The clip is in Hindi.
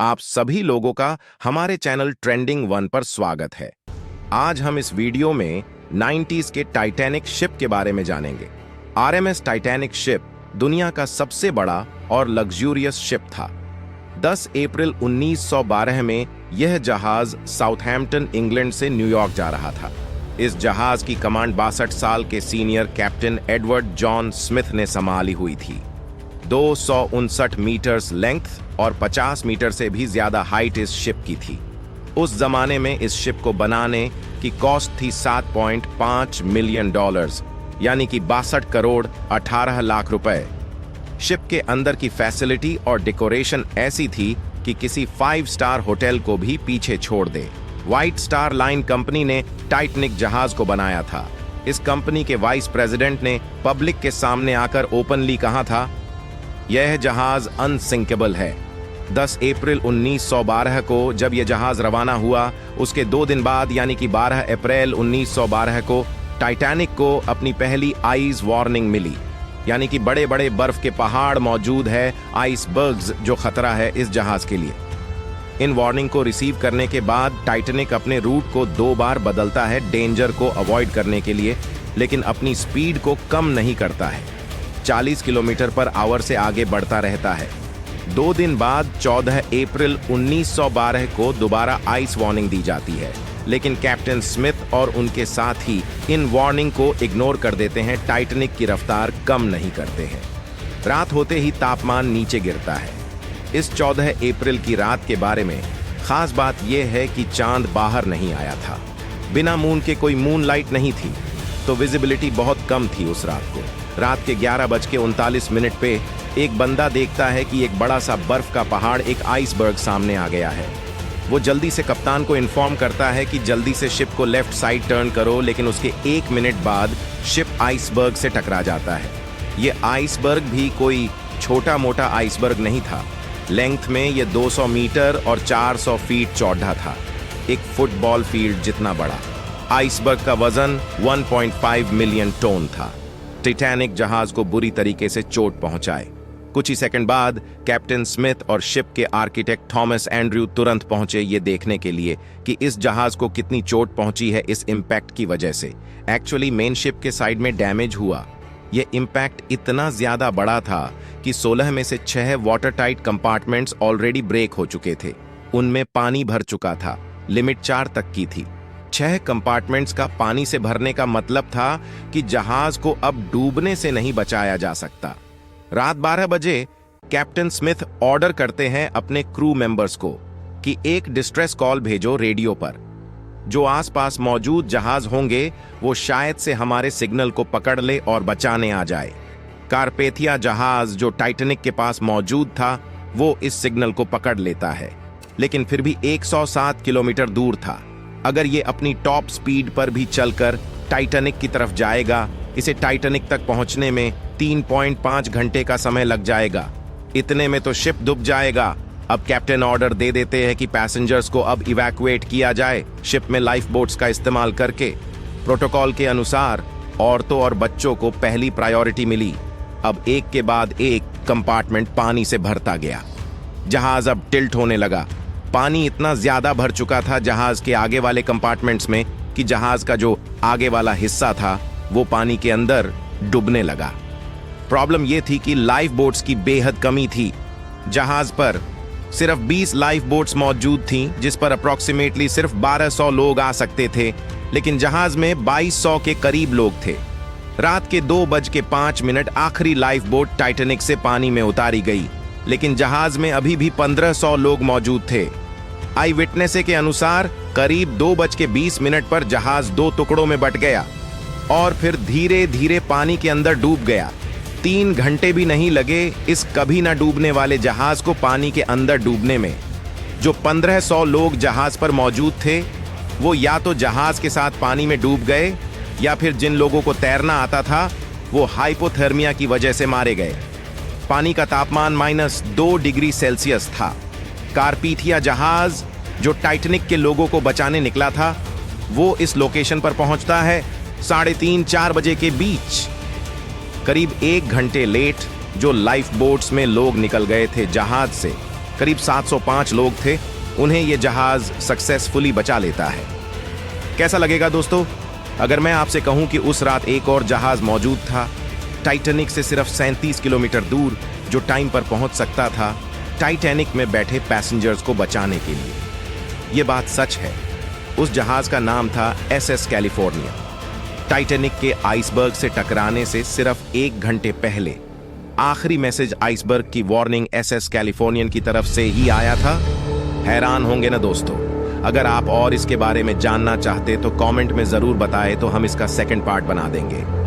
आप सभी लोगों का हमारे चैनल ट्रेंडिंग वन पर स्वागत है। आज हम इस वीडियो में 90s के टाइटैनिक शिप के बारे में जानेंगे। आरएमएस टाइटैनिक शिप दुनिया का सबसे बड़ा और लग्जूरियस शिप था। 10 अप्रैल 1912 में यह जहाज साउथहैम्पटन, इंग्लैंड से न्यूयॉर्क जा रहा था। इस जहाज की कमांड 62 साल के senior captain Edward John Smith ने संभाली हुई थी। 259 मीटर्स लेंथ और 50 मीटर से भी ज्यादा हाइट इस शिप की थी। उस जमाने में इस शिप को बनाने की कॉस्ट थी $7.5 मिलियन, यानी कि 62 करोड़ 18 लाख रुपए। शिप के अंदर की फैसिलिटी और डेकोरेशन ऐसी थी कि किसी 5 स्टार होटल को भी पीछे छोड़ दे। व्हाइट स्टार लाइन कंपनी ने टाइटैनिक जहाज को बनाया था। इस कंपनी के वाइस प्रेसिडेंट ने पब्लिक के सामने आकर ओपनली कहा था, यह जहाज अनसिंकेबल है। 10 अप्रैल 1912 को जब यह जहाज रवाना हुआ, उसके 2 दिन बाद यानी कि 12 अप्रैल 1912 को टाइटैनिक को अपनी पहली आइस वार्निंग मिली, यानी कि बड़े बड़े बर्फ के पहाड़ मौजूद है, आइसबर्ग्स, जो खतरा है इस जहाज के लिए। इन वार्निंग को रिसीव करने के बाद टाइटैनिक अपने रूट को 2 बार बदलता है डेंजर को अवॉइड करने के लिए, लेकिन अपनी स्पीड को कम नहीं करता है। 40 किलोमीटर पर आवर से आगे बढ़ता रहता है। 2 दिन बाद 14 अप्रैल 1912 को दोबारा आइस वार्निंग दी जाती है, लेकिन कैप्टन स्मिथ और उनके साथी इन वार्निंग को इग्नोर कर देते हैं, टाइटैनिक की रफ्तार कम नहीं करते हैं। रात होते ही तापमान नीचे गिरता है। इस 14 अप्रैल की रात के बारे में खास बात यह है कि चांद बाहर नहीं आया था। बिना मून के कोई मून लाइट नहीं थी, तो विजिबिलिटी बहुत कम थी उस रात को। रात के 11:39 पे एक बंदा देखता है कि एक बड़ा सा बर्फ का पहाड़, एक आइसबर्ग सामने आ गया है। वो जल्दी से कप्तान को इन्फॉर्म करता है कि जल्दी से शिप को लेफ्ट साइड टर्न करो, लेकिन उसके 1 मिनट बाद शिप आइसबर्ग से टकरा जाता है। ये आइसबर्ग भी कोई छोटा मोटा आइसबर्ग नहीं था। लेंथ में ये 200 मीटर और 400 फीट चौड़ा था, एक फुटबॉल फील्ड जितना बड़ा। आइसबर्ग का वजन 1.5 मिलियन टन था। टाइटैनिक जहाज को बुरी तरीके से चोट पहुंचाए। कुछ ही सेकंड बाद कैप्टन स्मिथ और शिप के आर्किटेक्ट थॉमस एंड्रयू तुरंत पहुंचे ये देखने के लिए कि इस जहाज को कितनी चोट पहुंची है इस इंपैक्ट की वजह से। एक्चुअली मेन शिप के साइड में डैमेज हुआ। यह इंपैक्ट इतना ज्यादा बड़ा था कि 16 में से 6 water tight compartments already break हो चुके थे। उनमें पानी भर चुका था, लिमिट 4 तक की थी। 6 कंपार्टमेंट्स का पानी से भरने का मतलब था कि जहाज को अब डूबने से नहीं बचाया जा सकता। रात 12 बजे कैप्टन स्मिथ ऑर्डर करते हैं अपने क्रू मेंबर्स को कि एक डिस्ट्रेस कॉल भेजो रेडियो पर। जो आसपास मौजूद जहाज होंगे वो शायद से हमारे सिग्नल को पकड़ ले और बचाने आ जाए। कारपेथिया जहाज जो टाइटैनिक के पास मौजूद था, वो इस सिग्नल को पकड़ लेता है, लेकिन फिर भी 107 किलोमीटर दूर था। अगर ये अपनी टॉप स्पीड पर भी चलकर टाइटैनिक की तरफ जाएगा, इसे टाइटैनिक तक पहुंचने में 3.5 घंटे का समय लग जाएगा। इतने में तो शिप डूब जाएगा। अब कैप्टन ऑर्डर दे देते हैं कि पैसेंजर्स को अब इवैक्यूएट किया जाए शिप में लाइफ बोट्स का इस्तेमाल करके। प्रोटोकॉल के अनुसार औरतों और बच्चों को पहली प्रायोरिटी मिली। अब एक के बाद एक कंपार्टमेंट पानी से भरता गया। जहाज अब टिल्ट होने लगा। पानी इतना ज्यादा भर चुका था जहाज के आगे वाले कंपार्टमेंट्स में कि जहाज का जो आगे वाला हिस्सा था वो पानी के अंदर डूबने लगा। प्रॉब्लम यह थी कि लाइफ बोट्स की बेहद कमी थी। जहाज पर सिर्फ 20 लाइफ बोट्स मौजूद थीं, जिस पर अप्रॉक्सीमेटली सिर्फ 1200 लोग आ सकते थे, लेकिन जहाज में 2200 के करीब लोग थे। रात के 2:05 आखिरी लाइफ बोट टाइटैनिक से पानी में उतारी गई, लेकिन जहाज में अभी भी 1500 लोग मौजूद थे। आई विटनेस के अनुसार करीब 2:20 पर जहाज 2 टुकड़ों में बट गया और फिर धीरे धीरे पानी के अंदर डूब गया। 3 घंटे भी नहीं लगे इस कभी ना डूबने वाले जहाज को पानी के अंदर डूबने में। जो 1500 लोग जहाज पर मौजूद थे वो या तो जहाज के साथ पानी में डूब गए, या फिर जिन लोगों को तैरना आता था वो हाइपोथर्मिया की वजह से मारे गए। पानी का तापमान -2 डिग्री सेल्सियस था। कारपेथिया जहाज जो टाइटैनिक के लोगों को बचाने निकला था, वो इस लोकेशन पर पहुंचता है 3:30-4 बजे के बीच। करीब 1 घंटे लेट जो लाइफ बोट्स में लोग निकल गए थे जहाज से, करीब 705 लोग थे। उन्हें यह जहाज सक्सेसफुली बचा लेता है। कैसा लगेगा दोस्तों अगर मैं आपसे कहूं कि उस रात एक और जहाज मौजूद था, टाइटैनिक से सिर्फ 37 किलोमीटर दूर, जो टाइम पर पहुंच सकता था टाइटैनिक में बैठे पैसेंजर्स को बचाने के लिए। यह बात सच है। उस जहाज का नाम था SS कैलिफोर्निया। टाइटैनिक के आइसबर्ग से टकराने से सिर्फ 1 घंटे पहले आखिरी मैसेज आइसबर्ग की वार्निंग SS कैलिफोर्नियन की तरफ से ही आया था। हैरान होंगे ना दोस्तों। अगर आप और इसके बारे में जानना चाहते तो कमेंट में जरूर बताएं, तो हम इसका सेकंड पार्ट बना देंगे।